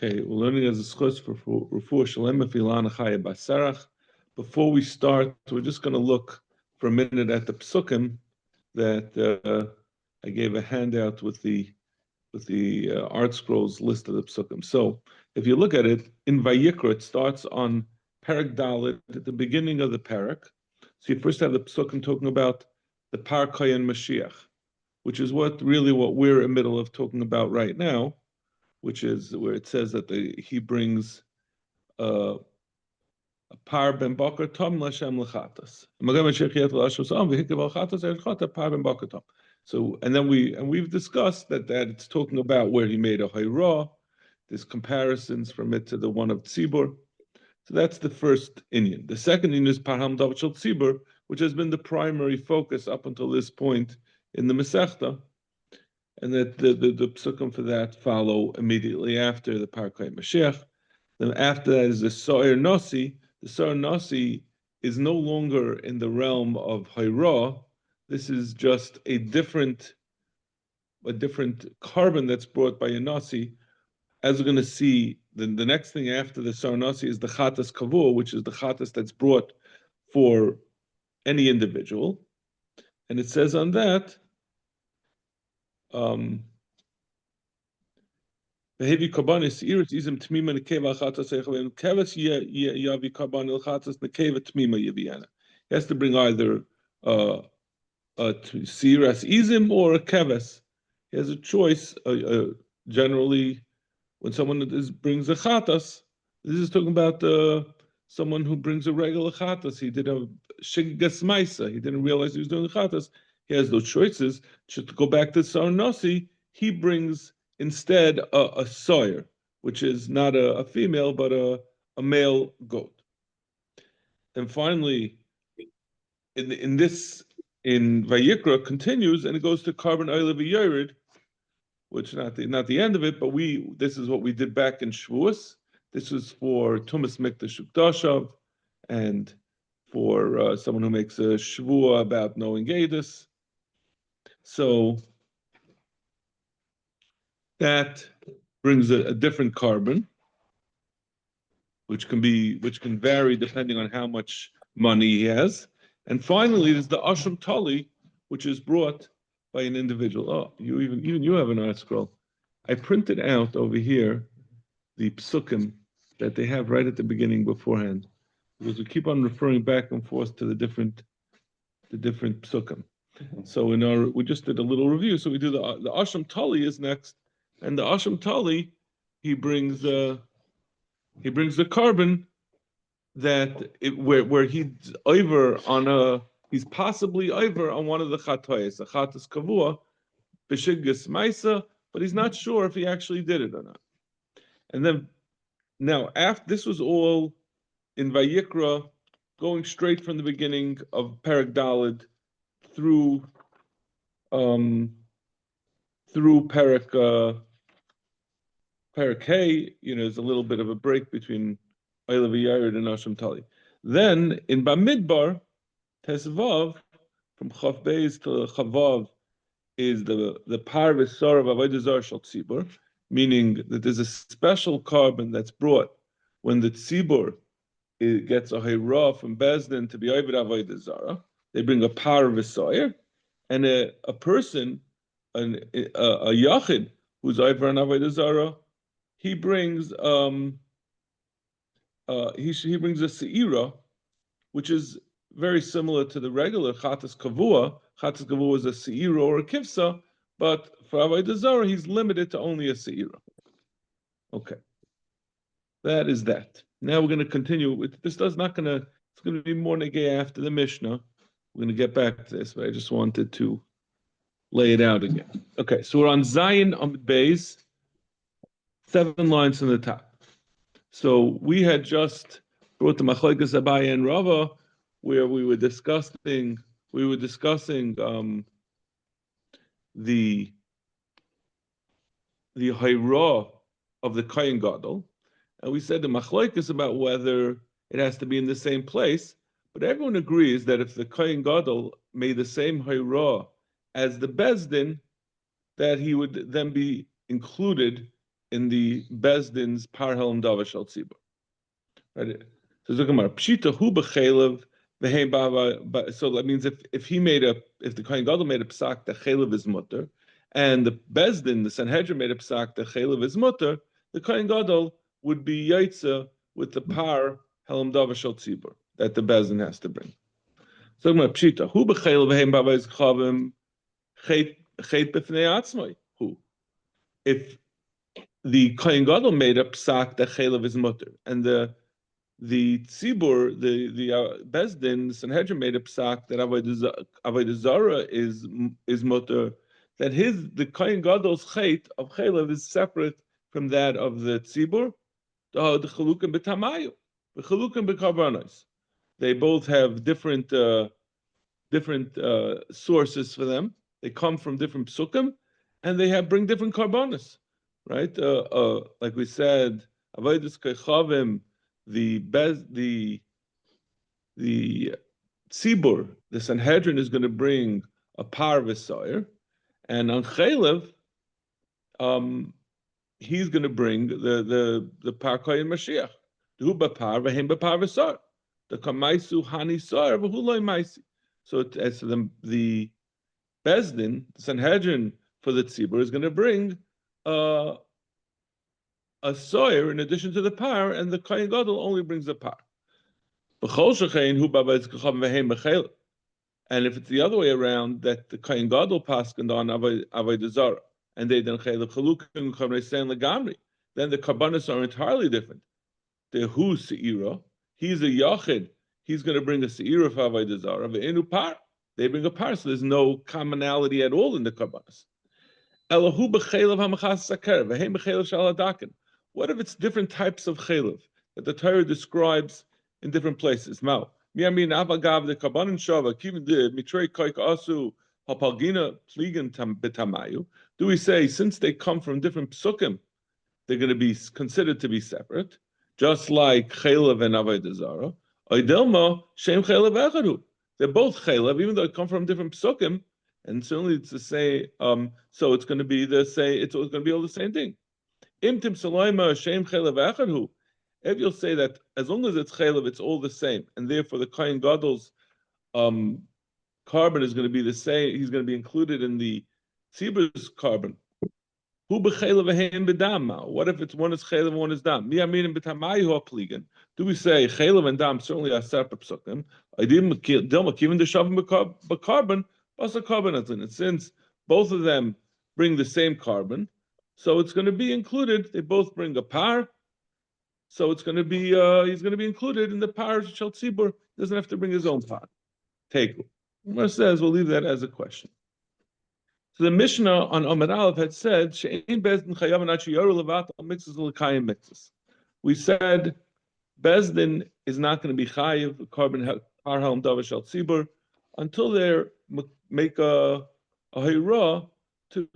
Okay, we're learning as a schos for refuah shalema filana chaya basarach. Before we start, we're just going to look for a minute at the psukim that I gave a handout with the art scrolls list of the psukim. So if you look at it in Vayikra, it starts on Perek Dalet at the beginning of the Perek. So you first have the psukim talking about the Par Kohen Mashiach, which is what we're in the middle of talking about right now, which is where it says that he brings a par ben bakar tom l'Hashem l'chatas. So, and then we've discussed that it's talking about where he made a hayra. There's comparisons from it to the one of Tzibur. So that's the first inyan. The second inyan is parham davar shel Tzibur, which has been the primary focus up until this point in the Masechta. And that the psukim for that follow immediately after the Parkei Mashiach. Then after that is the So'er Nasi. The So'er Nasi is no longer in the realm of Hayra. This is just a different carbon that's brought by a Nasi. As we're going to see, the next thing after the So'er Nasi is the Chatas Kavur, which is the Chatas that's brought for any individual. And it says on that, Behavi karbanis irit izim tmima nekeva chatas echven kevas yavi karban chatas nekeva tmima yaviana. He has to bring either a siras izim or a keves. He has a choice. Generally, when someone brings a chatas, this is talking about someone who brings a regular chatas. He did a shiggas maisa. He didn't realize he was doing a chatas. He has those choices. To go back to Sarnasi, he brings instead a sawyer, which is not a female, but a male goat. And finally, in Vayikra continues, and it goes to carbon oil v'yored, which not the end of it, but this is what we did back in Shavuos. This was for Tumas Mikdash Ukdashav, and for someone who makes a Shavua about knowing Edus. So that brings a different carbon, which can vary depending on how much money he has. And finally, there's the Ashram Tali, which is brought by an individual. Oh, even you have an art scroll. I printed out over here the psukim that they have right at the beginning beforehand, because we keep on referring back and forth to the different psukim. So we just did a little review. So we do the Ashram Tali is next, and the Ashram Tali, he brings the carbon where he's possibly over on one of the chatoyes, the chatas kavua, b'shiggas maisa, but he's not sure if he actually did it or not. And then now after this was all in Vayikra, going straight from the beginning of Perek Daled through Perek Hay, there's a little bit of a break between Oil V'Yared and Ashram Tali. Then in Bamidbar, Tesvav, from Chav Beis to Chavav, is the Par V'Sar of Avodah Zarah Shel Tzibur, meaning that there's a special carbon that's brought when the Tzibur gets a Hayra from Bezdin to be Oived Avodah Zarah. They bring a Par V'Sar, and a person, a Yachid, who's Oived on Avodah Zarah, he brings he brings a seira, which is very similar to the regular chatas kavua. Chatas kavua is a seira or a kivsa, but for avodah zarah he's limited to only a seira. Okay, that is that. Now we're going to continue. It's going to be more negay after the Mishnah. We're going to get back to this, but I just wanted to lay it out again. Okay, so we're on Zion on Beis, 7 lines from the top. So we had just brought the Machlokes Abaye and Rava, where we were discussing the hayra of the Kohen Gadol, and we said the Machlokes about whether it has to be in the same place. But everyone agrees that if the Kohen Gadol made the same hayra as the Bezdin, that he would then be included Bezdin's par helam davar shel tzibur. Right. So pshita hu b'chelev v'heim bava. So that means if the Kohen Gadol made a psak that chelev is mutter, and the Bezdin, the Sanhedrin made a psak that chelev is mutter, the Kohen Gadol would be yaitza with the par helam davar shel tzibur that the Bezdin has to bring. So pshita hu b'chelev v'heim bava is chavim chet b'fnei atzmai hu. If the Kohen Gadol made a psak that chelev is mutter, and the tzibur, the Bezdin, the Sanhedrin made a psak that avodah zara is mutter, that the Kohen Gadol's chait of chelev is separate from that of the tzibur. The chalukim b'tamayu, the chalukim b'karbanos. They both have different sources for them. They come from different psukim, and they bring different karbanos. Right? Like we said, avodas kechavim, the tzibur, the Sanhedrin is going to bring a par v'soyer, and on chelev, he's going to bring the par koyin Mashiach. Hu b'par v'hem b'par v'soyer. The kamaisu hani soyer v'hu loy maisi. So as the Bezdin, the Sanhedrin for the tzibur is going to bring a soyer in addition to the par, and the Kohen Gadol only brings the par. And if it's the other way around, that the Kohen Gadol paskened on avodah zara, and they then chelev chalukim chavnei legamri, then the karbanos are entirely different. The hu seira, he's a yachid, he's going to bring a seira for avodah zara, ve'enu par, they bring a par, so there's no commonality at all in the karbanos. What if it's different types of chelev that the Torah describes in different places? Do we say since they come from different psukim, they're going to be considered to be separate, just like chelev and avodah zara? They're both chelev, even though they come from different psukim. And certainly it's to say, so it's going to be the same. It's going to be all the same thing. If you'll say that as long as it's chelev, it's all the same, and therefore the Kohen Gadol's carbon is going to be the same. He's going to be included in the tzibur's carbon. What if it's one is chelev and one is dam? Do we say chelev and dam certainly are separate psukim? And since both of them bring the same carbon, so it's going to be included. They both bring a par, so it's going to be he's going to be included in the par shel tzibur. He doesn't have to bring his own par. Take it. Gemara says we'll leave that as a question. So the Mishnah on Amud Aleph had said she'ein bezdin chayav not sheyaru levat al mixes l'kayim mixes. We said bezdin is not going to be chayiv carbon par halam davar shel tzibur until they make a hira to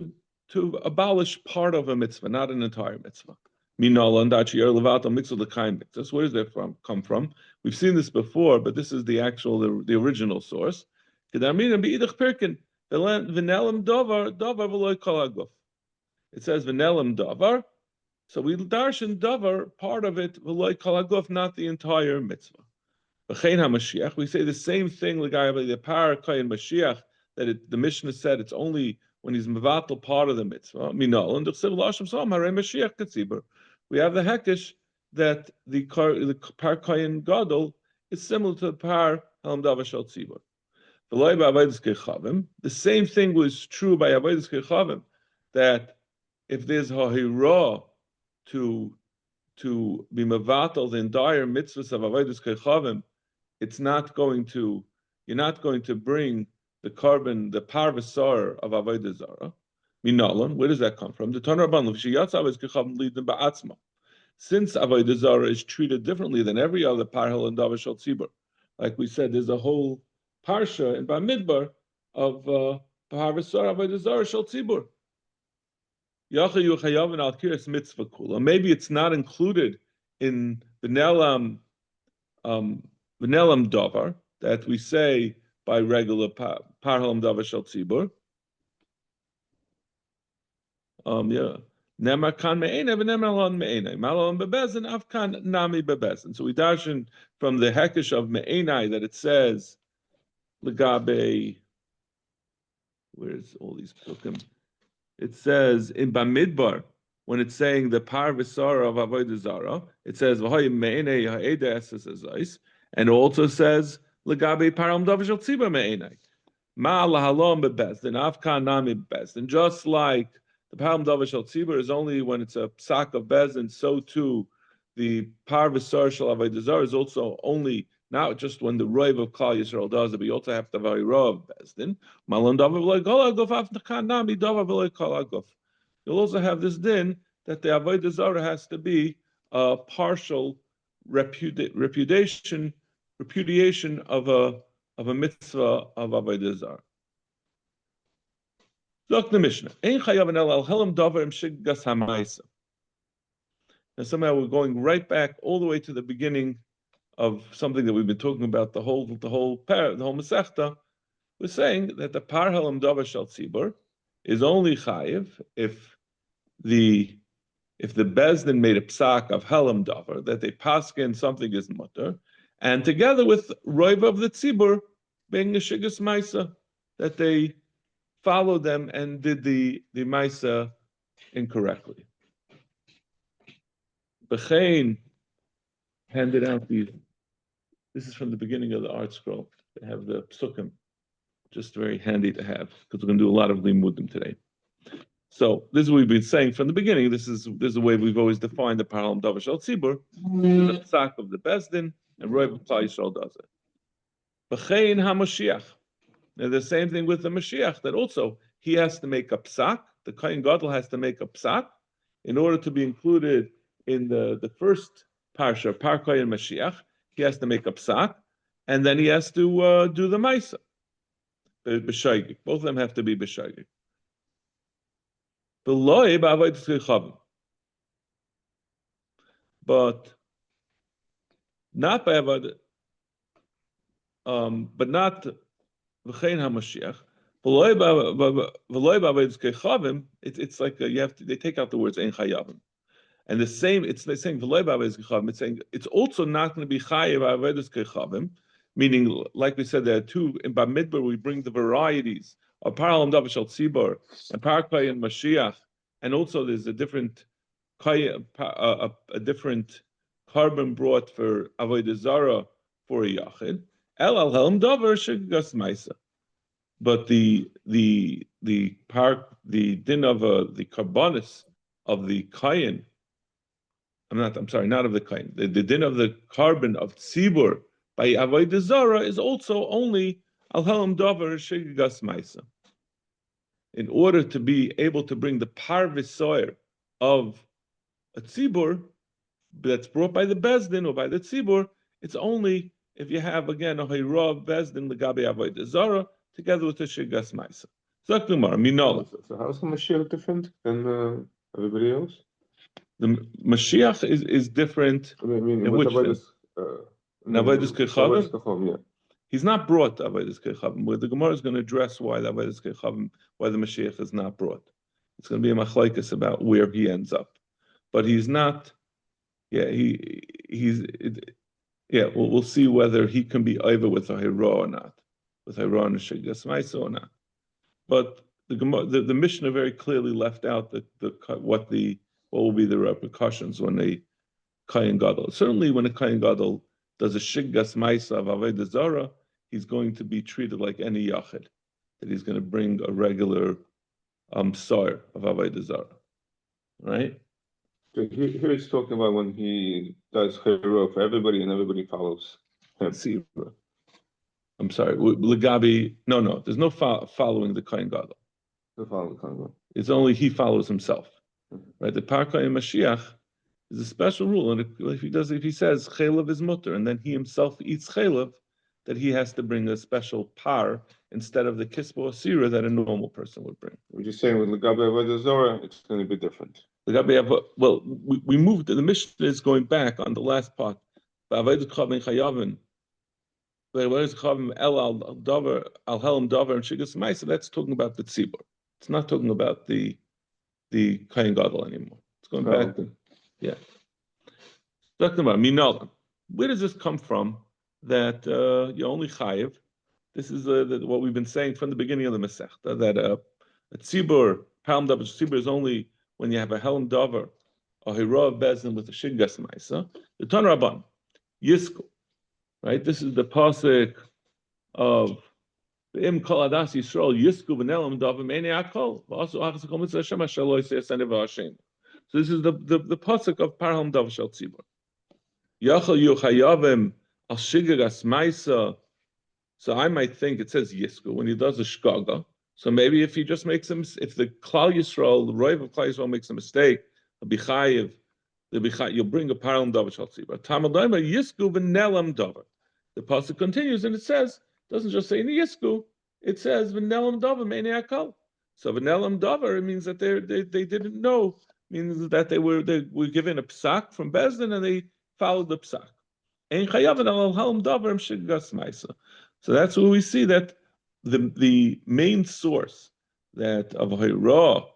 abolish part of a mitzvah, not an entire mitzvah. Where does that come from? We've seen this before, but this is the original source. It says v'nelam davar, so we darshan davar, part of it, not the entire mitzvah. We say the same thing the par koyin Mashiach, that the Mishnah said it's only when he's mevatel part of the mitzvah. We have the hekesh that the par koyin gadol is similar to the par halam davar shel tzibur. The same thing was true by avodas kechavim, that if there's hahira to be mevatel the entire mitzvahs of avodas kechavim, you're not going to bring the carbon, the par v'sar of avodah zara. Minalan, where does that come from? The Tanur Rabban ba'atzma. Since avodah zara is treated differently than every other par halam davar shel tzibur, like we said, there's a whole parsha in Bamidbar of par v'sar avodah zara shel tzibur. Yachayu chayav al kiras mitzvah kula. Maybe it's not included in v'nelam davar that we say by regular par halam davar shel tzibur. Nemar kan me'ena v'nemar lon me'ena. Malon bebezin avkan nami bebezin. So we darshan from the hekesh of me'enai that it says legabe. Where's all these psukim? It says in Bamidbar when it's saying the par v'sara of avodah zara, it says v'hoyim me'enai ha'eda eses ezais, and it also says legabe param davashal tziba me'enai. Ma lahalom bebezdin avkan nami bebezdin. Just like the param davashal tziba is only when it's a psak of bezdin, so too the par v'sara shel avodah zara is also only not just when the roiv of Klal Yisrael does it, but you also have to have a roiv bezdin. Malon davar v'loy kol aguf avkan nami davar v'loy kol aguf. You'll also have this din that the avodah zara has to be a partial repudiation of a mitzvah of avodah zara. Look the Mishnah. Ein chayav el helam davar im shiggas hamaisa. Now somehow we're going right back all the way to the beginning of something that we've been talking about the whole Masechta. We're saying that the par helam davar shel tzibur is only chayiv if the bezdin made a psak of helam davar that they paskin something is mutter, and together with roiv of the tzibur being a shigas maisa that they followed them and did the maisa incorrectly. B'chein handed out these. This is from the beginning of the art scroll. They have the psukim, just very handy to have because we're going to do a lot of limudim today. So this is what we've been saying from the beginning. This is the way we've always defined the paralam davar shel tzibur, the psak of the bezdin, and roiv Klal Yisrael does it. B'chein haMashiach. Now the same thing with the Mashiach, that also he has to make a psak. The Kohen Gadol has to make a psak in order to be included in the first parsha, Par Kohen Mashiach. He has to make a psak, and then he has to do the maisa. B'shaygig. Both of them have to be b'shaygig. But not by avodah, but not v'chein haMashiach. It's like you have to. They take out the words ein chayavim, and it's saying it's saying it's also not going to be chayav avodas kechavim, meaning like we said there are two in Bamidbar we bring the varieties of paralam davar shel tzibur and parkay and Mashiach, and also there's a different different carbon brought for avodah zara for a yachid. El al helm davar shigas maisa. But the din of the karbonis of the kayin, not of the kayin. The din of the carbon of tzibur by avodah zara is also only al helam davar shigas maisa. In order to be able to bring the par v'soyer of a tzibur that's brought by the bezdin or by the tzibur, it's only if you have again a hayrav bezdin legabe avodah zara together with the shigas maisa. So how is the Mashiach different than everybody else? The Mashiach is different. I mean in which avodas kechavim, yeah. He's not brought avodas kechavim. Where the Gemara is going to address why the avodas kechavim, why the Mashiach is not brought. It's going to be a machlokes about where he ends up, but he's not. Yeah, we'll see whether he can be over with a hero or not. With Iran and Shigas Maisa or not. But the Mishnah very clearly left out what will be the repercussions when a Kohen Gadol. Certainly when a Kohen Gadol does a Shigas Maisa of avodah zara, he's going to be treated like any yachid, that he's going to bring a regular soyer of avodah zara. Right? So here it's talking about when he does chayro for everybody and everybody follows him. I'm sorry, Legabi. No, there's no following the Kohen Gadol. No following the Kohen Gadol. It's only he follows himself, right? The Par Kohen Mashiach is a special rule, and if he says chaylev is mutter, and then he himself eats chaylev, that he has to bring a special par instead of the kispo asira that a normal person would bring. We're just saying with Legabi avodah zara, it's going to be different. Well, we moved. The Mishnah is going back on the last part. That's talking about the tzibur. It's not talking about the the Kohen Gadol anymore. It's going No. back to, yeah. Talking about Minalan. Where does this come from? That you only chayiv. This is what we've been saying from the beginning of the Masechta, that a tzibur, palm davar tzibur is only when you have a helm davar, a hira of bezin with a shiggas ma'isa. The Tan Rabban, Yisku, right? This is the pasuk of Im kol adas Yisrael Yisku v'nelam davar me'enei akol v'asu achas kol mitzvah Hashem asher lo yisei asani v'Hashem. So this is the pasuk of parham davar shel tzibur. Yachal yuchayavim al shiggas ma'isa. So I might think it says Yisku when he does a shkaga. So maybe if he just makes him, if the Klal Yisrael, the Roiv of Klal Yisrael makes a mistake, you'll bring a parallel davar shal tzibur. Tamaldaima Yisku v'nelam davar. The pasuk continues and it says, it doesn't just say in the Yisku, it says v'nelam davar me'enei akal. So v'nelam davar, it means that they didn't know, means that they were given a psak from Bezdin and they followed the psak. Ein chayav al halm davar shiggas ma'isa. So that's where we see that the main source that of Horayos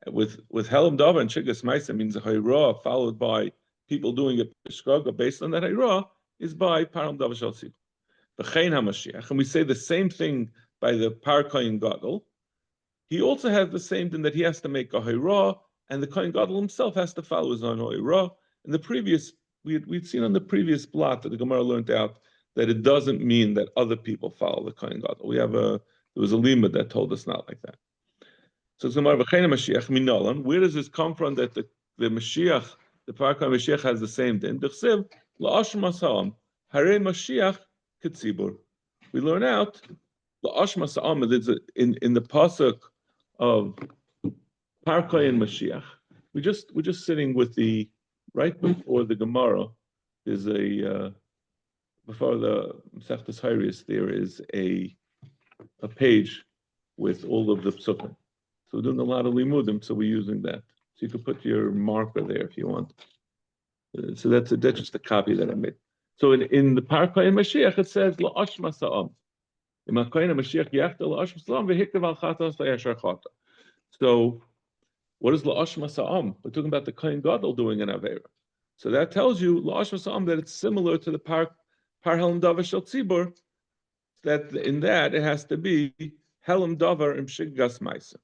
with Helam Davar and Shiggas Ma'isa means a Horayos followed by people doing a Peshkaga based on that Horayos is by Param Davar Shel Tzibur. V'chein HaMashiach, and we say the same thing by the Par Kohen Gadol. He also has the same thing that he has to make a Horayos, and the Kohen Gadol himself has to follow his own Horayos. In the previous, we'd seen on the previous blot that the Gemara learned out that it doesn't mean that other people follow the Kohen Gadol. There was a limud that told us not like that. So it's Gemara v'chein Mashiach minalan. Where does this come from that the Mashiach, the Parakah Mashiach has the same din? D'chsev la'ashma sa'am harei Mashiach ketzibur. We learn out la'ashma sa'am in the pasuk of Parakah and Mashiach. We're just sitting with the right before the Gemara. There's a before the Masechtas Horayos, there is a page with all of the psukim. So we're doing a lot of limudim, so we're using that. So you can put your marker there if you want. So that's just a copy that I made. So in the Parakah and Mashiach, it says la'ashma sa'am. In Parakah and Mashiach, yachta la'ashma sa'am v'hiktav al chatas v'yashar chata. So what is la'ashma sa'am? We're talking about the Kohen Gadol doing an avera. So that tells you la'ashma sa'am that it's similar to the Parhelam Davar Shel Tzibur, that in that it has to be Helam Davar and Shiggas Ma'isa.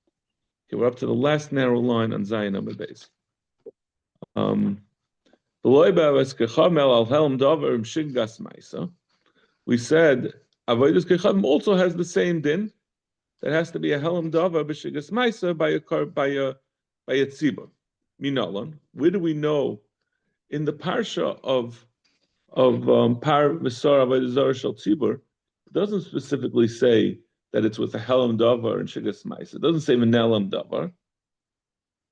Okay, we're up to the last narrow line on Zayin Amud Beis. We said Avodas Kechavim also has the same din. That has to be a Helam Davar b'Shiggas Ma'isa by a tzibur. Minalan. Where do we know in the parsha of Par V'Sar Avodah Zarah Shel Tzibur? It doesn't specifically say that it's with a Helam Davar and Shiggas Ma'isa. It doesn't say Menelam Davar.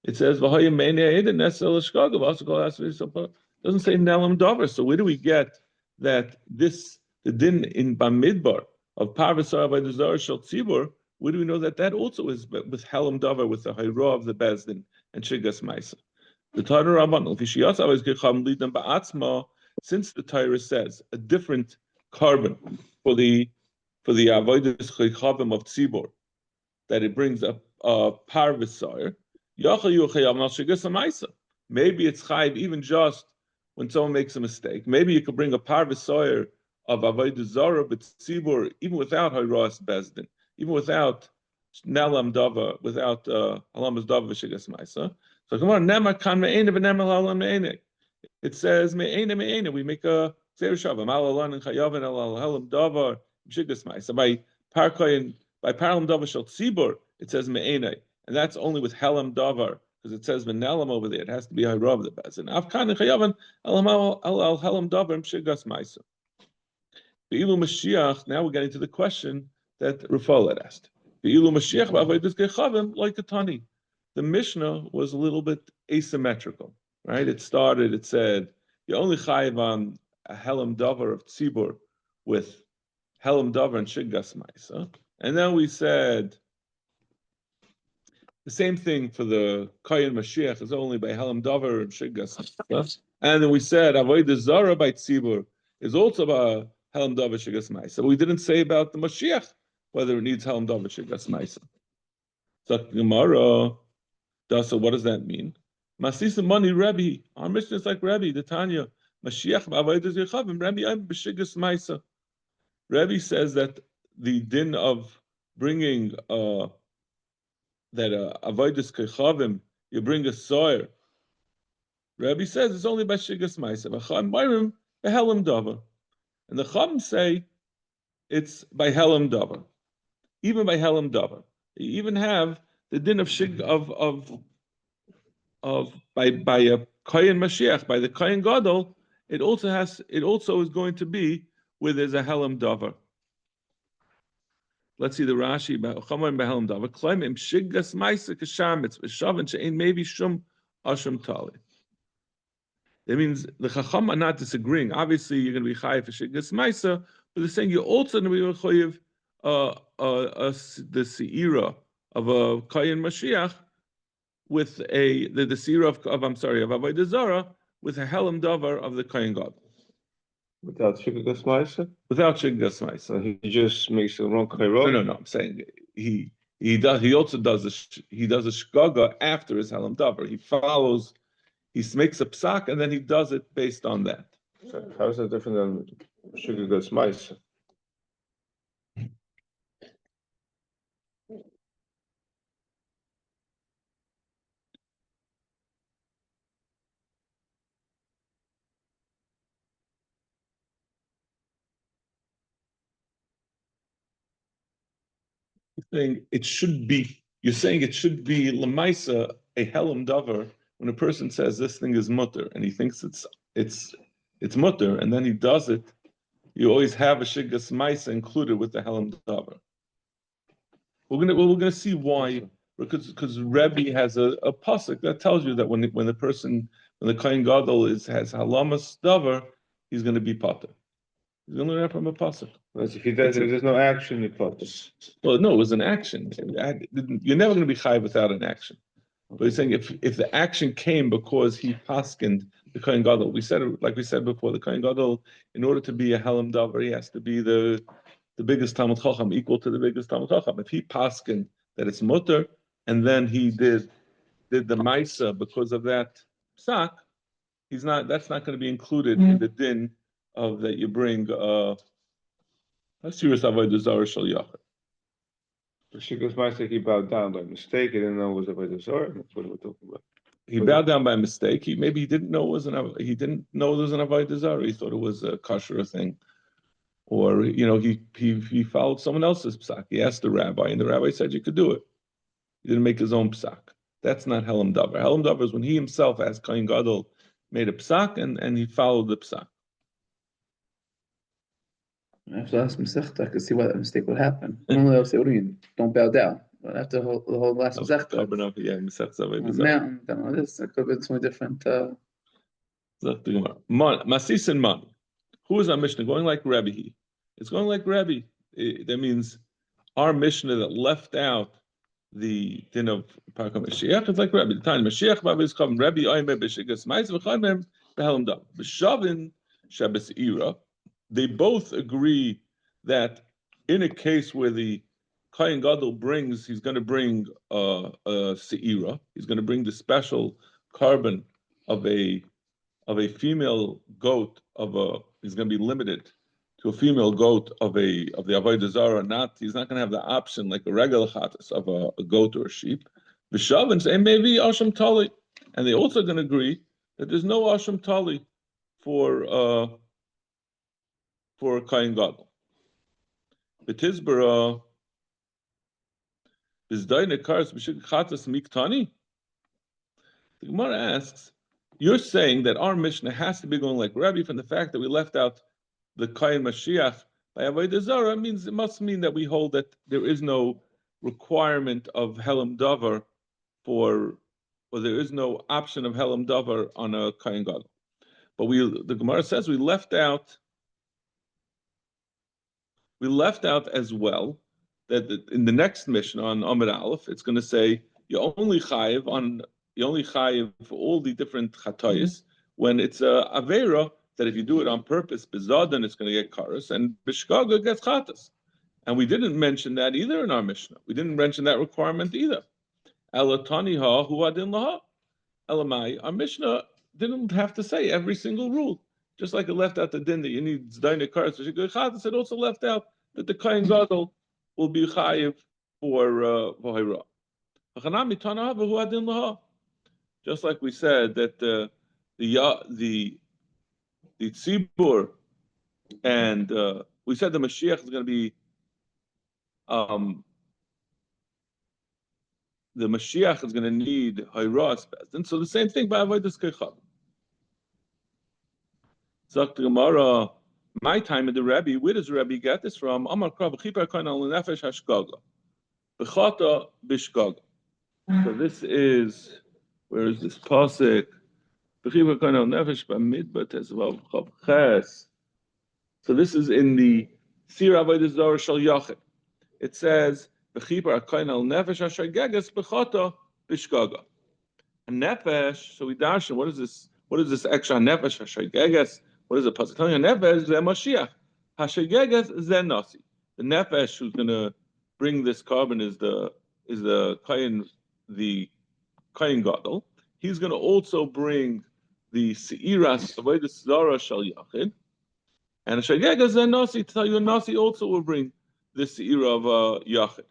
It says V'Haya Meinei Eden Nesel Shkaga V'Asakol Asvei. It doesn't say Menelam Davar. So where do we get that the din in Bamidbar of Par V'Sar Avodah Zarah Shel Tzibur? Where do we know that also is with Helam Davar, with the Horayos of the Bezdin and Shiggas Ma'isa? The Torah Rabban L'Fishiyas Avodas Kechavim Lidam Ba'atzma. Since the Torah says a different carbon for the avodas chaychavim of tzibur, that it brings up par v'sayr, yachal yuchayav mal shigas ha'maisa. Maybe it's chayiv even just when someone makes a mistake. Maybe you could bring a par v'sayr of avodas zara but tzibur even without hayras bezdin, even without nelam dava, without alamas dava v'shigas ha'maisa. So come on, nema kan me'ene v'nema l'halam me'ene. It says me'ena me'ena. We make a zerushav malalan and chayavin al helam davar shigdas ma'isa. So by parkoy by paralam davar shel tzibur, it says me'ena, and that's only with helam davar because it says menelam over there. It has to be hayrav the bezin. Afkan and chayavin al helam davar shigdas ma'isa. Be'ilu Mashiach. Now we're getting to the question that Rafal had asked. Be'ilu Mashiach ba'avodas kechavim like a tani. The Mishnah was a little bit asymmetrical. Right? It said, you only chayiv on a Helam Davar of Tzibur with Helam Davar and Shiggas Ma'isa. And then we said, the same thing for the Kohen Mashiach is only by Helam Davar and Shiggas Ma'isa. And then we said, Avodah Zara by Tzibur is also by Helam Davar Shiggas Ma'isa. We didn't say about the Mashiach, whether it needs Helam Davar Shiggas Ma'isa. So Gemara, So what does that mean? Masisa money Rebbe. Our mission is like Rebbe, the Tanya. Mashiach b'avodas yechavim. Rebbe I'm b'shigas ma'isa. Rebbe says that the din of bringing that avodas kechavim, you bring a soyer. Rebbe says it's only by shigas ma'isa. V'cham mayrim behelam davar, and the Chum say it's by helam davar. Even by helam davar, you even have the din of shig of by a kohen Mashiach, by the kohen gadol. It also is going to be where there's a helam davar. Let's see the Rashi about Chamoim behelam davar. Klaim im shigas ma'isa kashamitz v'shavin she'ein maybe shum asham tali. That means the Chacham are not disagreeing. Obviously, you're going to be chayiv for shigas ma'isa, but they're saying you're also going to be chayiv the seira of a kohen Mashiach with the seira of avodah zarah with a helam davar of the kohen gadol. Without shigas ma'isa? Without shigas ma'isa. So he just makes the wrong chayrot? No. I'm saying he also does a shgaga after his helam davar. He makes a psak and then he does it based on that. So how is that different than shigas ma'isa? You're saying it should be lemaisa a helam davar when a person says this thing is mutter and he thinks it's mutter and then he does it. You always have a shigas maisa included with the helam davar. We're gonna see why, because Rebbe has a pasuk that tells you that when the kohen gadol has halamas davar, he's going to be potter. He's going to learn that from a pasuk. If he does, if there's no action, he potters. Well, no, it was an action. You're never going to be chayiv without an action. But he's saying if the action came because he paskined the kohen gadol, we said before, the kohen gadol, in order to be a helam davar, he has to be the biggest Talmud Chacham, equal to the biggest Talmud Chacham. If he paskined that it's mutter, and then he did the maisa because of that psak, that's not going to be included in the din of that you bring a serious avodah zarah shel yachid. Shigas ma'isa, he bowed down by mistake. He didn't know it was avodah zarah. That's what we're talking about. He bowed down by mistake. He didn't know it was an avodah zarah. He thought it was a kosher thing, or he followed someone else's psak. He asked the rabbi, and the rabbi said you could do it. He didn't make his own psak. That's not helam davar. Helam davar is when he himself, as kohen gadol, made a psak and he followed the psak. After last Masechta, I could see why that mistake would happen. Normally, I would say, "What do you mean? Don't bow down." But after the whole last Masechta, mountain, that could have been something different. Masis and man. Who is our Mishnah going like Rebbe? It's going like Rebbe. That means our Mishnah that left out the din of Parka Mashiach. It's like Rebbe. The time Mashiach is come Rebbe Oime b'shigas ma'is v'chaimem b'helam dam b'shavin Shabbos Ira. They both agree that in a case where the kohen gadol he's going to bring a seira. He's going to bring the special carbon of a female goat he's going to be limited to a female goat of the avodah zarah. He's not going to have the option like a regular chatas of a goat or a sheep. V'shavin say maybe asham tali, and they also going to agree that there's no asham tali for kohen gadol. B'tizbara b'zdayne karas b'shik chatas miktani. The Gemara asks, you're saying that our Mishnah has to be going like Rabbi from the fact that we left out the kohen Mashiach by avodah zarah. It must mean that we hold that there is no requirement of helam davar or there is no option of helam davar on a kohen gadol. But the Gemara says we left out as well that in the next Mishnah on Amud Aleph, it's going to say you only chayiv for all the different chatayis when it's a avera that if you do it on purpose, bezadan it's going to get karas and bishkaga gets chatas. And we didn't mention that either in our Mishnah. We didn't mention that requirement either. Elataniha hu adin laha. Elamai. Our Mishnah didn't have to say every single rule. Just like it left out the din that you need zdaina kares for shigay chatas, it also left out that the kohen gadol will be chayiv for v'hayra. Hachanami tanaha v'hu adin laha. Just like we said that the tzibur and we said the Mashiach is going to be the Mashiach is going to need hayras and so the same thing by avodas keichav. Zok the Gemara, my time in the Rebbe, where does the Rebbe get this from? Amar krav chipar kohen al nefesh hashgaga, b'chata b'shgaga. So this is, where is this pasuk? B'chipar kohen al nefesh b'midbar tezvav chav ches. So this is in the Sir Avodah Zarah Shal Yachid. It says, "B'chipar kohen al nefesh hashgagas b'chata b'shgaga." A nefesh. So we darshan. What is this? What is this extra nefesh hashgagas? What is the pasuk telling you? Nefesh ze Mashiach. Hashgagas ze nasi. The nefesh who's going to bring this carbon is the kohen gadol. He's going to also bring the seiras Avodah Zarah Shal Yachid. And Shagega Zen Nasi, to tell you, Nasi also will bring this Seira of Yachid.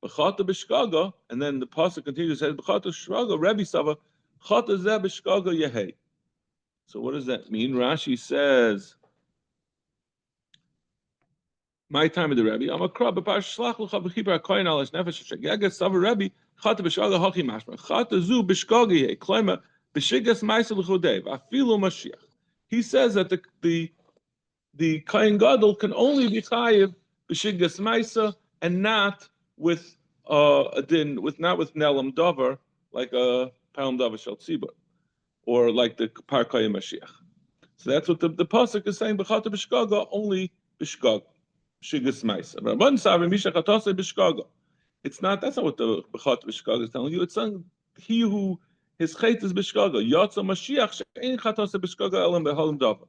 B'chata b'shkaga, and then the pasuk continues, says, B'chata shraga, Rebbe Sava, Chata zeh b'shkaga yehei. So what does that mean? Rashi says, my time of the Rebbe, I'm a krab, b'parash shlach l'cha b'chipar ha'koyin al nefesh Shagega, Sava Rebbe, Chata b'shkaga hachi mashma, Chata zu b'shkaga yehei, Kloima, b'shigas ma'isa l'chodei, v'afilu Mashiach. He says that the kohen gadol can only be chayiv b'shiggas ma'isa and not with not with nelam davar like a palam davar shel tzibur or like the par kohen Mashiach. So that's what the pasuk is saying. B'chata b'shgaga only b'shgaga b'shiggas ma'isa. Rabban Savim Misha Chatase b'shgaga. It's not. That's not what the b'chata b'shgaga is telling you. It's saying he who his chait is b'shgaga. Yatsa Mashiach she'ein Chatase b'shgaga elam behalam davar.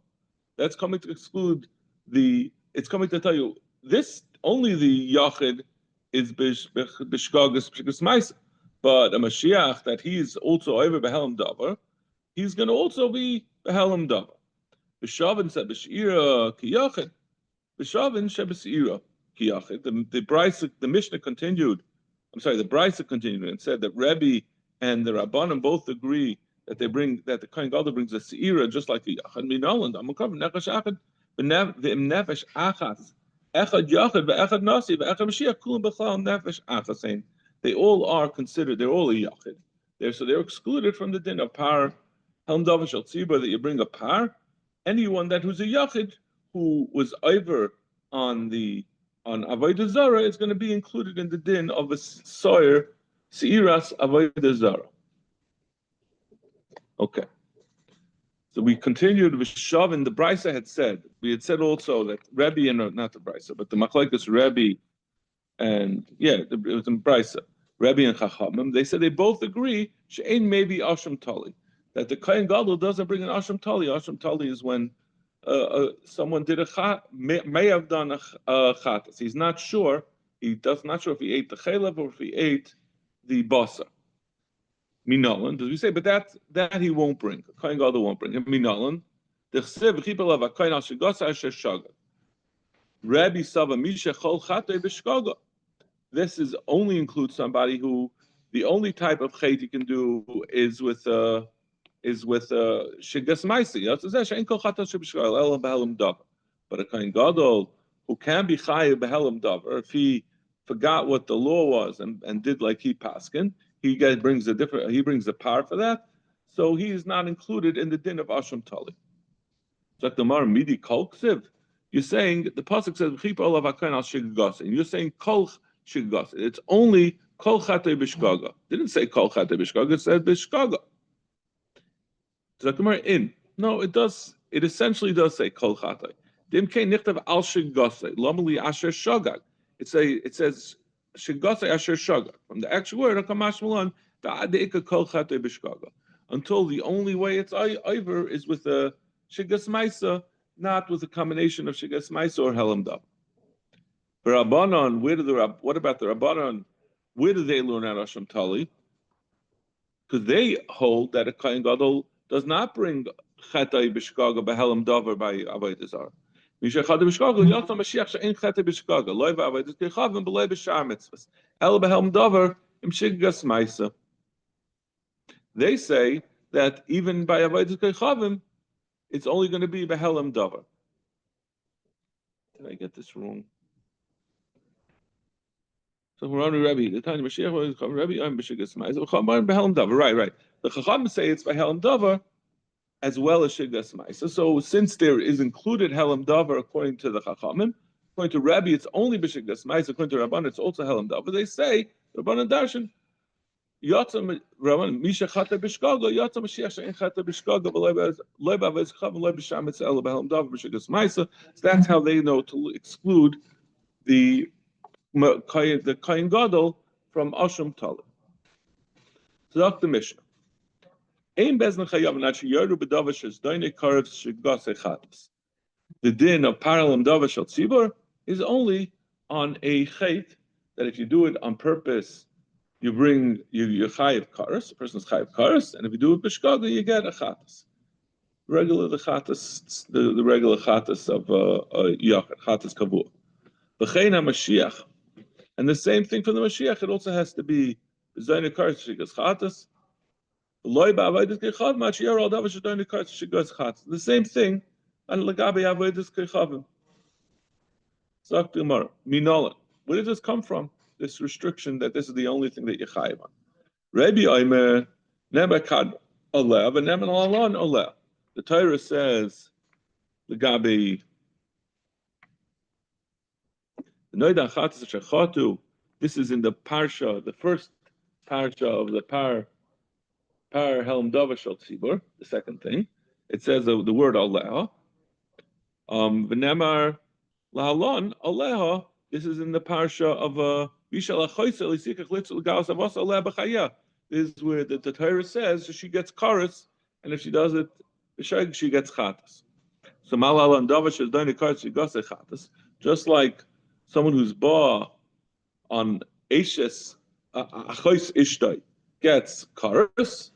That's coming to exclude it's coming to tell you this only the Yachid is b'shgagas b'shgagas ma'isa, but a Mashiach that he's also over behelam davar, he's going to also be behelam davar. B'shavin said b'shira ki Yachid, b'shavin sheb'sira ki Yachid. The Mishnah continued. I'm sorry, the Brisa continued and said that Rebbe and the Rabbanim both agree that the kohen gadol brings a seira just like the yachad minaland. I'm covered nefesh achad v'im nefesh achas echad yachad ve'echad nasi ve'echad mashiach kulam b'chal nefesh achas. Saying they all are considered. They're all a yachid. They're excluded from the din of par helm davar shel tzibur that you bring a par. Anyone who's a yachid who was over on avodah zarah is going to be included in the din of a soyer seiras avodah zarah. Okay. So we continued with Shavin. The Brisa had said, we had said also that Rebbe and not the Brisa, but the Machlekes Rebbe and it was in Brisa, Rebbe and Chachamim. They said they both agree she'ein maybe Asham Tali, that the Kohen Gadol doesn't bring an Asham Tali. Asham Tali is when someone may have done a chatas. He's not sure. Not sure if he ate the chaylev or if he ate the basa. Minalan, does we say, but that he won't bring. A kohen gadol won't bring. Minalan, the chsev chipel of a kohen al shegasa asher shaga. Rabbi Sava misha chol chatei b'shgaga. This only includes somebody who the only type of chait he can do is with shegas ma'isi. But a kohen gadol who can be chayiv behelam davar if he forgot what the law was and did like he paskin. He brings a par for that, so he is not included in the din of Asham Tali. Zakdamar midi kol ksiv. You're saying the pasuk says v'chipar olav hakayin al shiggas, and you're saying kol shiggas. It's only kol chatei b'shgaga. Didn't say kol chatei b'shgaga. It said b'shgaga. Zakdamar in. No, it does. It essentially does say kol chatei. Dimkei nichtav al shiggas. Lomali asher shagag. It says. Shigasa asher shaga. From the actual word, until the only way it's over is with a shigas maisa, not with a combination of shigas maisa or helam dab. Rabbanon, what about the Rabbanon? Where do they learn out Asham Tali? because they hold that a Kohen Gadol does not bring Chetay B'Shkaga B'Helam Dover by Avodah Zarah. Misha Chetay B'Shkaga Yotzam Mashiach She'en Chetay B'Shkaga Loi B'Avodah Kechavim B'Loi B'Shar Mitzvahs El B'Helam Dover Im Shiggas Ma'isa. They say that even by Avodah Kechavim, it's only going to be B'Helam Dover. Did I get this wrong? So we're on Rebbe. The time Mashiach was Rebbe. I'm B'Shiggas Ma'isa. B'Helam Dover. Right. The Chachamim say it's B'Helam Dover as well as Shiggas Ma'isa. So since there is included Helam Dover according to the Chachamim, according to Rebbe, it's only B'Shiggas Ma'isa. According to Rabban, it's also Helam Dover. They say Rabban and Darshan. Yotzam Rabban Misha Chata B'Shkaga Yotzam Mashiach She'en Chata B'Shkaga Loy B'Avez Chav Loy B'Shar Mitzvah El B'Helam Dover B'Shiggas Ma'isa. So that's how they know to exclude the Kohen Gadol from Ashram Talib. So that's the Mishnah. The din of paralam davar shel tzibur is only on a chait that if you do it on purpose, you bring you chayiv karas, the person's chayiv karas, and if you do it b'shkaga, you get a chatas. The regular chatas of yachid, chatas kavua. V'chein HaMashiach, and the same thing for the Mashiach. It also has to be zayne karas shigas chatas. The same thing on Lagabe Avodas Kechavim. Minolan. Where did this come from? This restriction that this is the only thing that you chayiv on. Rabbi Omer Nebakad Oleh, but Neman Alon Oleh. The Torah says Lagabe Noidan Chatas Shechatu. This is in the parsha, the first parsha of the Par Helm Davar Shel Tzibur, the second thing. It says the word Aleha. V'nemar Lahalon Aleha. This is in the parsha of Vishal Achoyse Lisikach Litzul Gaus Avos Aleha B'Chaya. This is where the Torah says she gets karas, and if she does it, she gets chatas. So Malahalon Davar Shel Doine Karas she goes chatas. Just like someone who's ba on Eishes Achoyse Ishtay gets karas.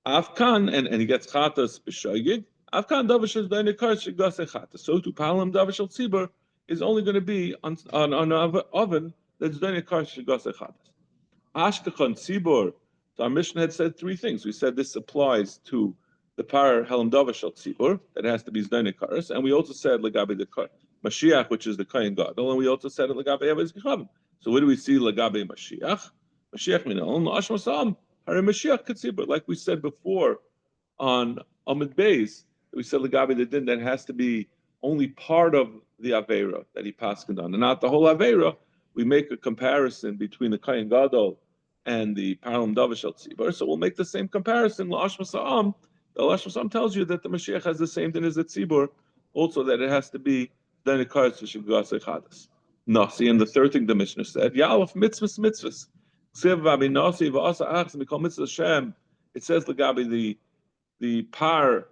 Afkan and he gets chatas b'shogig. Afkan davar shel davar karas shegase chatas. So to palam davar shel tzibur is only going to be on an oven that's davar karas shegase chatas. Ashkechon tzibur. So our Mishnah had said three things. We said this applies to the par helam davar shel tzibur that has to be davar karas, and we also said legabe the Mashiach, which is the Kohen Gadol, and we also said legabe Avodas Kechavim. So where do we see legabe Mashiach? Mashiach minol la'ashma sam. Like we said before on Amid Beis, we said Lagabi the din that has to be only part of the Aveira that he passed on, and not the whole Aveira. We make a comparison between the Kohen Gadol and the Paralam Davar Shel Tzibur. So we'll make the same comparison. La'ashma sa'am. The La'ashma sa'am tells you that the Mashiach has the same din as the Tzibur, also that it has to be then it cards v'shigase chadas. Nasi, and the third thing the Mishnah said, Ya'alef mitzvahs. It says Lagabi the par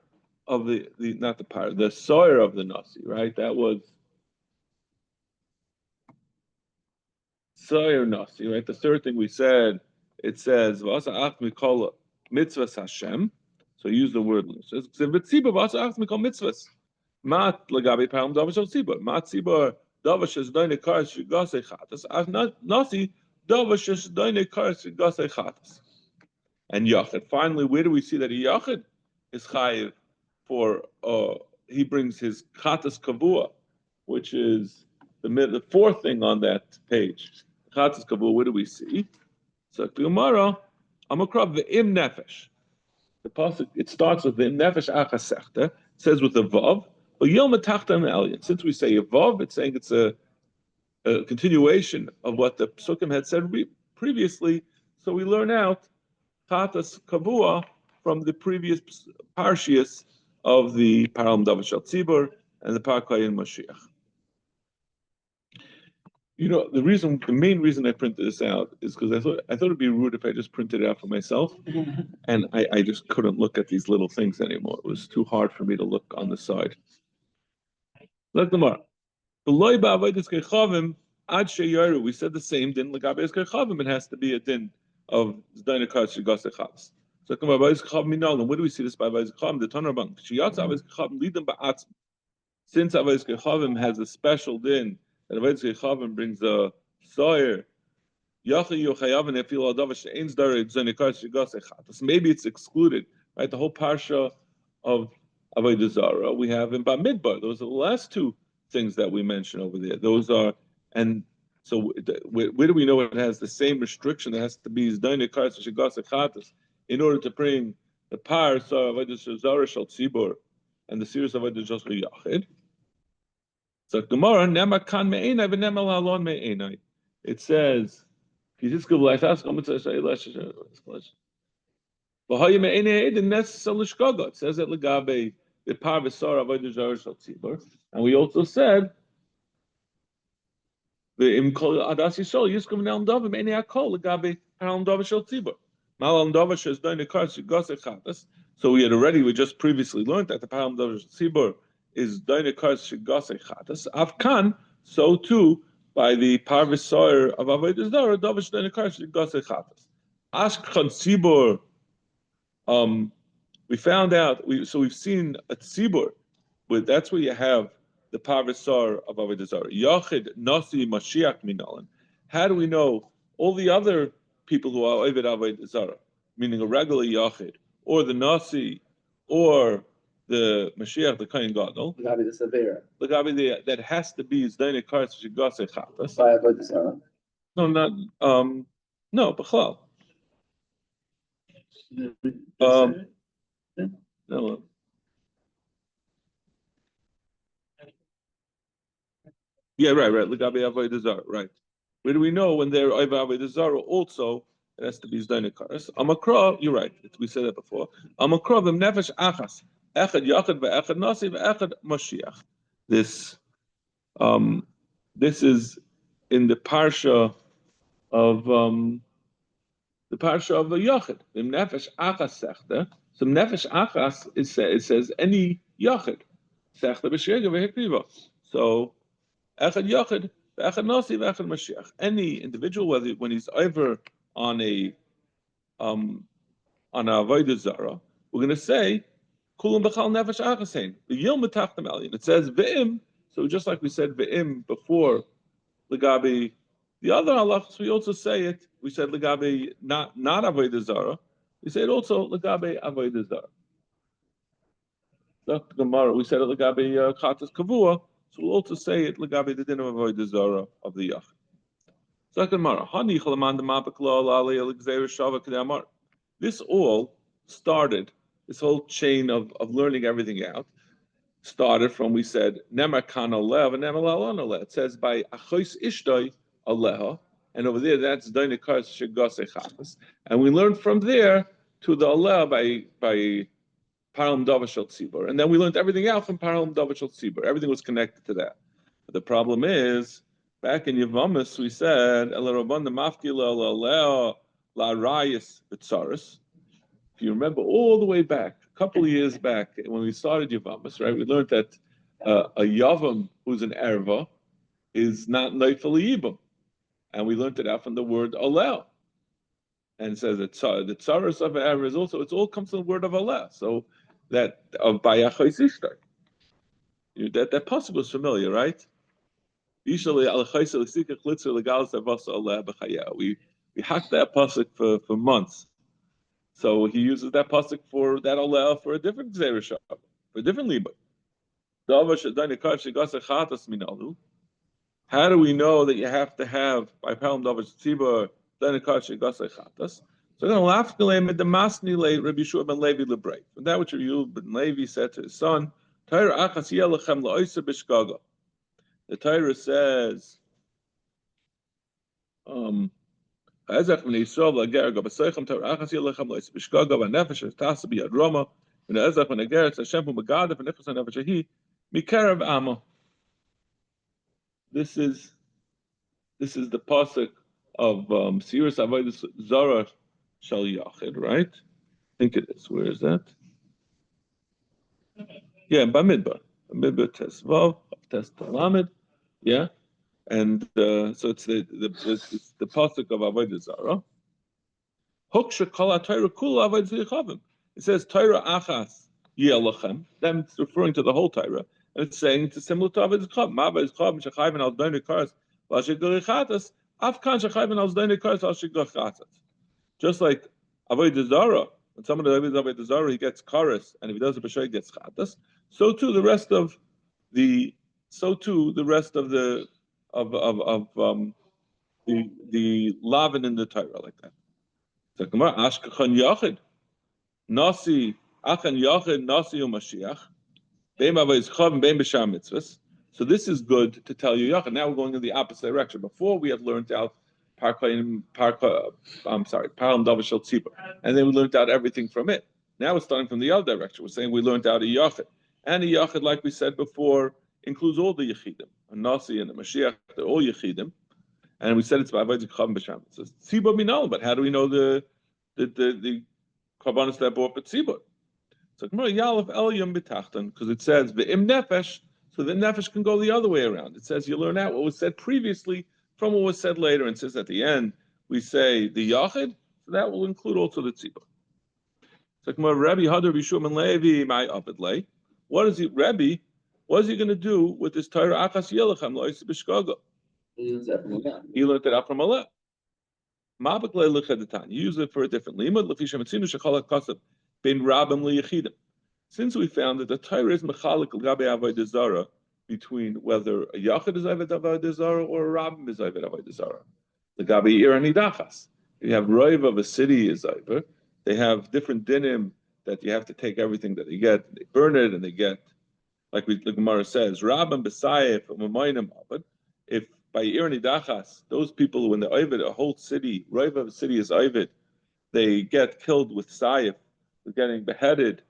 of the not the par, the sawyer of the nasi, right? That was sawyer nasi, right? The third thing we said, it says mitzvahs Hashem. So use the word. It says mitzvahs. Mat Lagabi param davar shel tzibur. Mat tzibur davar shes doine karas shigase chatas. Nasi. And Yachid. Finally, where do we see that a Yachid is chayiv for? He brings his chatas kavua, which is the fourth thing on that page. Chatas kavua. Where do we see? So Gemara, Amakrav ve'im nefesh. The pasuk it starts with ve'im nefesh achasechta. It says with a vav. But yom matachta elyon. Since we say a vav, it's saying it's a continuation of what the Psukim had said previously, so we learn out Chatas Kavua from the previous parshias of the Paralam Davar Shel Tzibur and the Par Kohen Mashiach. You know, the main reason I printed this out is because I thought it'd be rude if I just printed it out for myself, and I just couldn't look at these little things anymore. It was too hard for me to look on the side. Let them are. We said the same din Lagabe Kechavim. It has to be a din of Zdaina Karts Shigase Chatas. So come by Vayz Chav Minal, and where do we see this by Vayz Chav? The Tanur Bank. Shiyatz Avayz Chav Lidam Ba'atzim. Since Avayz Chavim has a special din, that Avayz Chavim brings a soyer, maybe it's excluded, right? The whole parsha of Avodah Zarah we have in Bamidbar. Those are the last two things that we mentioned over there. Those are, and so where do we know it has the same restriction? It has to be in order to bring the parsha of Avodah Zarah Shal Tzibur and the series of Avodah Zarah Yachid. So Gemara, Nema Kan Me'enai v'Nema Lalon Me'enai. It says, it says in the Legabe the Par V'Sar Avodah Zarah Shal Tzibur, and we also said the Im Kol Adas Yisrael Yiskom Nel Dava Me'enei Hakol Legabe Paral Dava Shal Tzibur. Malam Dava Shes Doin Nekar Shigos Echatas. So we just previously learned that the Paral Dava Shal Tzibur is Doin Nekar Shigos Echatas. Avkan, so too by the Parvisoyer of Avodah Zarah, Davish Denekar Shigase Chatas. Ashkan Tzibur, we found out, we've seen a Tzibur, that's where you have the Parvisoyer of Avodah Zarah. Yachid Nasi Mashiach Minalan. How do we know all the other people who are Ovid Avodah Zarah, meaning a regular Yachid, or the Nasi, or the Mashiach, the Kohen Gadol, Legabi the Savera. Legabi that has to be Zdaina Karts Shigase Chatas. By Avodah Zarah. No, not no, B'chlal. No. Yeah, right. Legabi Avodah Zarah, right. Where do we know when they're Avodah Zarah also? It has to be Zdaina Karts. Amakra, you're right. We said that before. Amakra v'm nefesh achas. Echad Yachid ve'echad Nasi ve'echad Mashiach. This is in the parsha of the Yachid. The nefesh achas sechta. So nefesh achas it says any Yachid sechta b'shega v'hekriva. So echad Yachid ve'echad Nasi ve'echad Mashiach. Any individual, whether when he's over on a Avodah Zarah, we're going to say Kulam b'chal nefesh achasein. The yom betachtem elyon. It says ve'im. So just like we said ve'im before, legabi the other halachos, we also say it. We said legabi not avodah zarah. We say it also legabi avodah zarah. Dr. Gemara, we said it legabi chatas kavua. So we'll also say it legabi the din of avodah zarah of the yach. Second Gemara, hani chalaman the mapakla alei alexer shava kedamar. This all started. This whole chain of learning everything out started from, we said, Nemar kan alev and Nemar lalon alev. It says by Achois Ishtoi aleha, and over there that's Daina Kars Shigase Chatas. And we learned from there to the alev by Param Davashal Tzibur. And then we learned everything out from Param Davashal Tzibur. Everything was connected to that. But the problem is, back in Yavamis, we said, Ela Rabban the Mafkila la la Rayas Bitzaris. If you remember all the way back, a couple of years back, when we started Yavamas, right, we learned that a Yavam who's an Erva is not Neifel Yibam. And we learned it out from the word Alel. And it says that the Tsaras of an Erva is also, it all comes from the word of Alel. So that of Bayachais Ishtar. That possible is familiar, right? We hacked that pasuk for months. So he uses that pasuk for that aleh for a different zerusha, for a different libay. How do we know that you have to have by palam davash tzibur danikar shegasa chatas? So I'm going to laugh the masni le Rabbi Yeshua ben Levi lebrei. From that which Rabbi Yeshua ben Levi said to his son, Torah achas yelachem la'oisa b'shgaga. The Torah says, Ezech min Yisrael la'ger gabasaychem Torah achas yelachem la'oisa b'shgaga v'nefesh tasa b'yad and Ezech min ager Hashem hu megadav v'nechus ha'nefesh ahi mikerav ama. This is the pasuk of Sirus Avodah Zarah Shal Yachid, right? I think it is. Where is that? Yeah, Bamidbar. Bamidbar Tesvav, Tes Talamed. Yeah, and so it's the pasuk of Avodah Zarah. Hoksha kol Torah kula avodas yechavim. It says Torah achas yelachem. Then it's referring to the whole Torah, and it's saying it's similar to avodas yechavim. Ma avodas yechavim shechayven al doni karas v'ashigdor chatas. Afkan shechayven al doni karas v'ashigdor chatas. Just like avodas zara, when someone does avodas zara, he gets karas, and if he does it b'shay, he gets chatas. So too the rest of the the lavin in the Torah like that. So Gemara Ashkachan Yachid Nasi Achan Yachid Nasi Umashiach Beim Avodas Chav Beim B'Sham Mitzvahs. So this is good to tell you Yachid. Now we're going in the opposite direction. Before we had learned out Param Davashel Tzibur, and then we learned out everything from it. Now we're starting from the other direction. We're saying we learned out a Yachid, and a Yachid, like we said before, includes all the Yechidim. A Nasi and a Mashiach, they're all Yechidim. And we said it's by Avodas Chav B'Sham. It says Tzibur Minal, but how do we know the Karbanos that brought Tzibur? So Gemara Yalef El Yom B'Tachton, because it says V'im Nefesh, so the Nefesh can go the other way around. It says you learn out what was said previously from what was said later, and it says at the end we say the Yachid, so that will include also the Tzibur. So Gemara Rabbi Hadar B'Shum and Levi my Abed Le. What is he, Rabbi? What is he going to do with this Torah Achas Yelachem Lois B'Shkaga? He learned it out from Allah. You use it for a different limud. Since we found that the Torah is mechalik l'gabe avodah zara between whether a yachid is avodah zara or a rabbim is avodah zara. L'gabe ir anidachas. You have roiv of a city is over. They have different dinim that you have to take everything that they get. They burn it and they get, like the Gemara says, rabbim b'sayif u'mamayim abad. If by Ir Nidachas, those people, when they're Ovid, a whole city, Roiv of a city is Ovid, they get killed with Sayif, they're getting beheaded,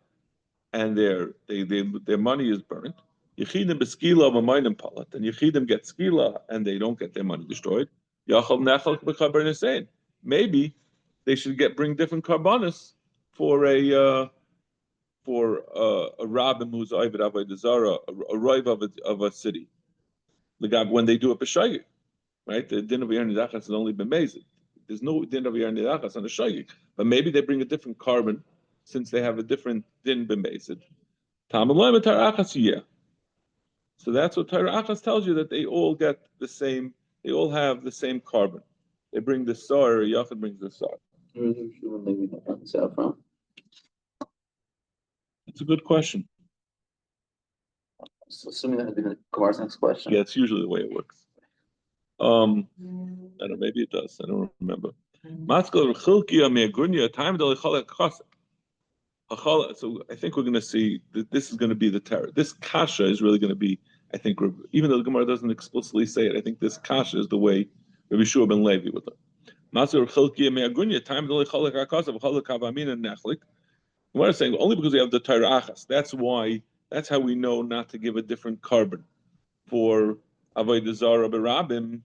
and their money is burnt. Yechidim b'skila v'mayim palat, and Yechidim get skila, and they don't get their money destroyed. Yachal nechal b'chaber nesein. Maybe they should bring different karbanos for a rabbin who's Ovid avodah zara, a Roiv of a city. When they do a b'shayik, right? The din of Yer Nidachas has only been mazed. There's no din of Yer Nidachas on a shayik, but maybe they bring a different carbon since they have a different din b'mazed. So that's what Torah Achas tells you, that they all get the same. They all have the same carbon. They bring the sar. Yachid brings the sar. It's a good question. So assuming that would be the Kamar's next question. Yeah, it's usually the way it works. I don't know, maybe it does. I don't remember. So I think we're going to see that this is going to be the terror. This kasha is really going to be, I think, even though the Gemara doesn't explicitly say it, I think this kasha is the way Rabbi Shua ben Levi would learn. Gemara is saying only because we have the Torah Achas. That's how we know not to give a different carbon for avodah zara b'rabim.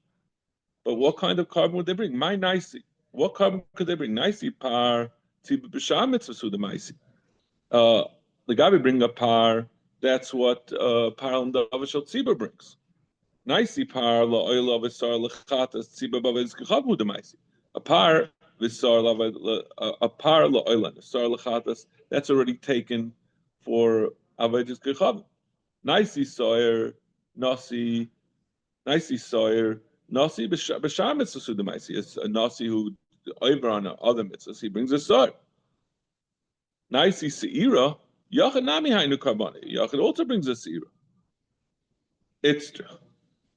But what kind of carbon would they bring? My nicey. What carbon could they bring? Nicey par tzibur b'sham mitzvah suda nicey. The Gabi bring a par. That's what par and davashel tzibur brings. Nicey par la oila v'sar lechatas tzibur b'avedis k'chavu de nicey. A par v'sar a par la oila v'sar lechatas. That's already taken for Avodas Kechavim. Nicey Sawyer, Nasi Sawyer, Nasi B'Sham Mitzvah Suda Maisi. It's a Nasi who over on other mitzvahs, he brings a sword. Nicey Seira, Yachid Nami Hainu Karbani. Yachid also brings a Seira. It's true.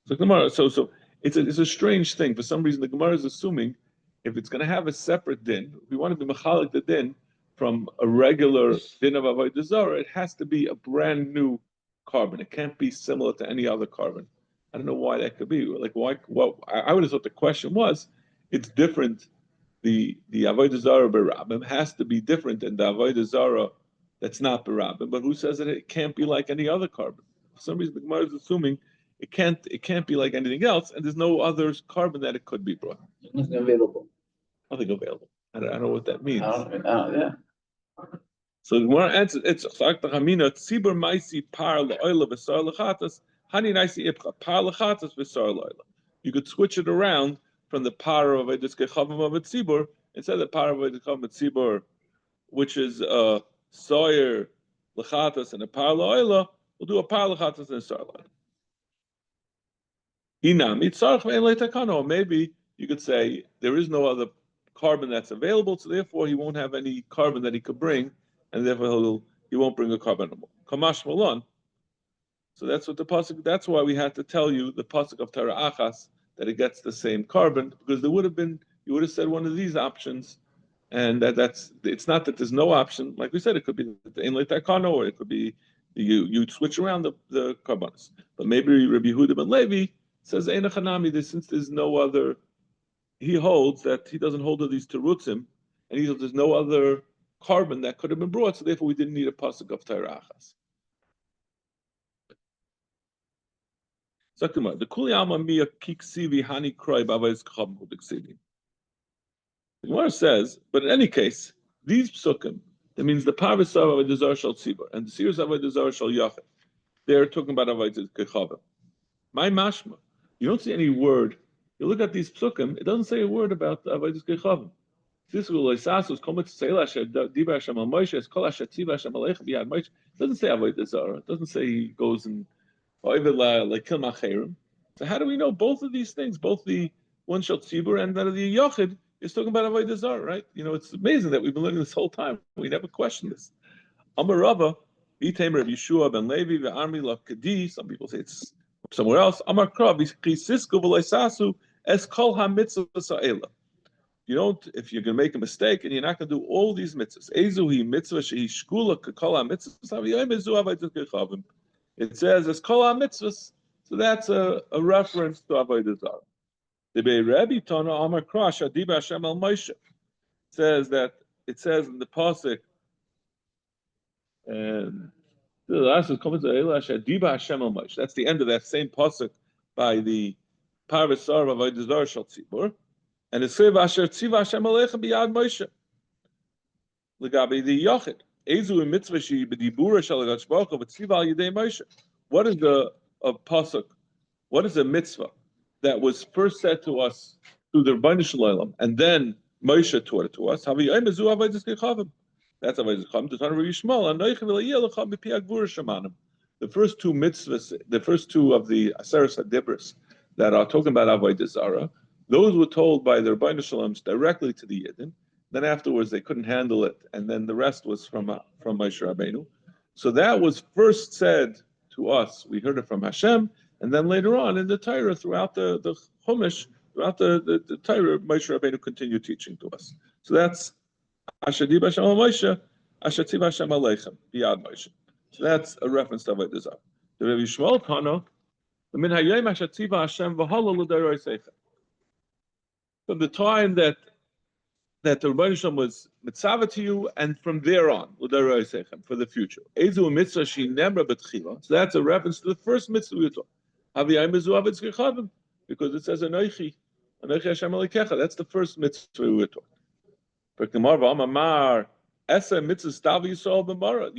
So it's a strange thing. For some reason, the Gemara is assuming if it's going to have a separate din, if we want to be machalik the din from a regular din of avodah zara, it has to be a brand new carbon. It can't be similar to any other carbon. I don't know why that could be. Like why? Well, I would have thought the question was, it's different. The avodah zara b'rabim has to be different than the avodah zara that's not b'rabim. But who says that it can't be like any other carbon? For some reason, the Gemara is assuming it can't be like anything else, and there's no other carbon that it could be brought. Nothing available. Nothing available. I don't know what that means. Yeah. So the Gemara answers, it's Chamina Tzibur Maisi Par La'oila V'Sar L'Chatas Hani Naisi Ipcha Par L'Chatas V'Sar La'oila. You could switch it around from the Par of Avodas Kechavim of a Tzibur instead of Paravoid Kavim Tzibur, which is Sawyer Lechatas and a Parla, we'll do a Parla Lechatas and a Sarla. Maybe you could say there is no other carbon that's available, so therefore he won't have any carbon that he could bring, and therefore he won't bring a carbon anymore. Kamash Malon. So that's what the pasuk. That's why we had to tell you the pasuk of Tara Achas that it gets the same carbon, because there would have been, you would have said one of these options, and that's it's not that there's no option. Like we said, it could be the inlet takano, or it could be you switch around the carbonas. But maybe Rabbi Yehuda ben Levi says Eina Chanami, since there's no other, he holds that he doesn't hold of these terutzim, and he holds there's no other carbon that could have been brought, so therefore we didn't need a pasuk of Tara Achas. The Kuli Alma Mia Kiksivi Hani Kroy Bavais Chab Hudiksivi. The Gemara says, but in any case, these psukim, that means the Parvis of Avodah Shal Tzibur and the Seers of Avodah Shal Yachid, they're talking about Avodah Kechavim. My mashma, you don't see any word. You look at these psukim, it doesn't say a word about Avodah Kechavim. This will Isasus Komet Seilash Diba Hashem Al Moshe Es Kol Asher Tziva Hashem Aleich B'Yad Moshe. It doesn't say Avodah Zarah. It doesn't say he goes and so how do we know both of these things? Both the one shel tzibur and that of the yochid is talking about avodah zarah, right? You know, it's amazing that we've been learning this whole time. We never questioned this. Amar Rava, B'Tamer of Yeshua ben Levi ve'Armi lav Kadi. Some people say it's somewhere else. Amar Krav v'Chisisku v'Leisasu es kol ha'mitzvah sa'ela. You don't, if you're going to make a mistake and you're not going to do all these mitzvahs. Ezuhi mitzvah shehi shkula k'kol ha'mitzvah sa'viyayim ezu avodah kechavim. It says as kol mitzvahs, so that's a reference to avodah zarah. The Rabbi Tana Amar Krash Adiba Hashem Al Moshe says that it says in the pasuk, and the last is coming to Adiba Hashem Al Moshe. That's the end of that same pasuk by the Parvis Sarah of avodah zarah shel tzibur, and it says Asher Tziva Hashem Aleichem B'Yad Moshe. Legabi the Yochid. What is the pasuk? What is a mitzvah that was first said to us through the Rebbeinu Shalom, and then Moshe taught it to us? That's avodas kechavim. The first two mitzvahs, the first two of the Aseres HaDibros that are talking about avodah zarah, those were told by the Rebbeinu Shalom directly to the Yidden. Then afterwards they couldn't handle it, and then the rest was from Moshe Rabbeinu. So that was first said to us. We heard it from Hashem, and then later on in the Torah, throughout the Chumash, throughout the Torah, Moshe Rabbeinu continued teaching to us. So that's Asher Diba Hashem Al Moshe, Asher Tziva Hashem Aleichem B'Yad Moshe. So that's a reference to avodah zarah. The Rabbi Shmuel Tana, the Min Hayom Asher Tziva Hashem V'Hala L'Dorei Seichem. From the time that the Rebbeinu Shalom was mitzvah to you, and from there on, for the future. So that's a reference to the first mitzvah we taught. Because it says Anochi Hashem Elokecha. That's the first mitzvah we were taught. The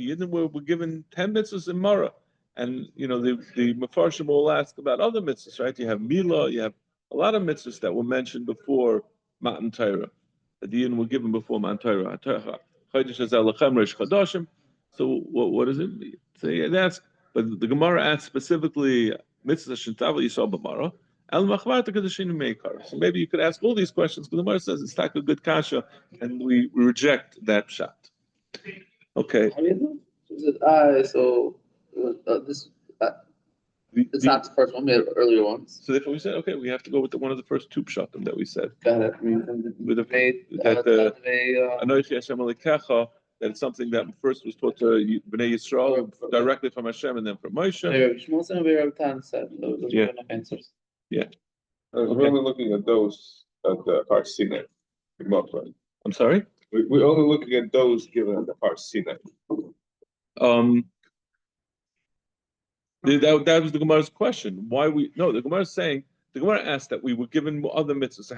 Yidden were given 10 mitzvahs in Mara, and you know the Mefarshim will ask about other mitzvahs, right? You have Milah, you have a lot of mitzvahs that were mentioned before Matan Torah. The Yidden were given before Matan Torah. So what is it? So that's, but the Gemara asks specifically mitzvah shentavel yisrael b'mara el machvarta kedushin meikar. So maybe you could ask all these questions, but the Gemara says it's not a good kasha, and we reject that shot. Okay. It's not the first one, we had earlier ones. So therefore we said, okay, we have to go with one of the first two pshatim that we said. Got it. Anochi Hashem Elokecha, that it's something that first was taught to Bnei Yisrael directly from Hashem and then from Moshe. Yeah. Answers. Yeah. We're only looking at those at the Har Sinai. I'm sorry? We're only looking at those given at the Har Sinai. That was the Gemara's question. The Gemara is saying, the Gemara asked that we were given other mitzvahs. So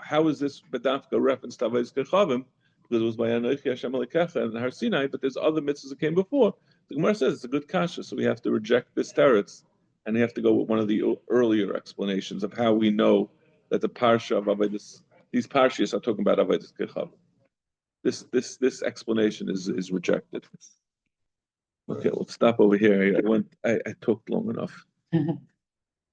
how is this Bedafka reference to avodas kechavim? Because it was by Anochi Hashem Elokecha and Har Sinai, but there's other mitzvahs that came before. The Gemara says it's a good kasha, so we have to reject this teretz, and we have to go with one of the earlier explanations of how we know that the parsha of avodas These parshias are talking about avodas kechav. This explanation is rejected. Okay, we'll stop over here. I talked long enough.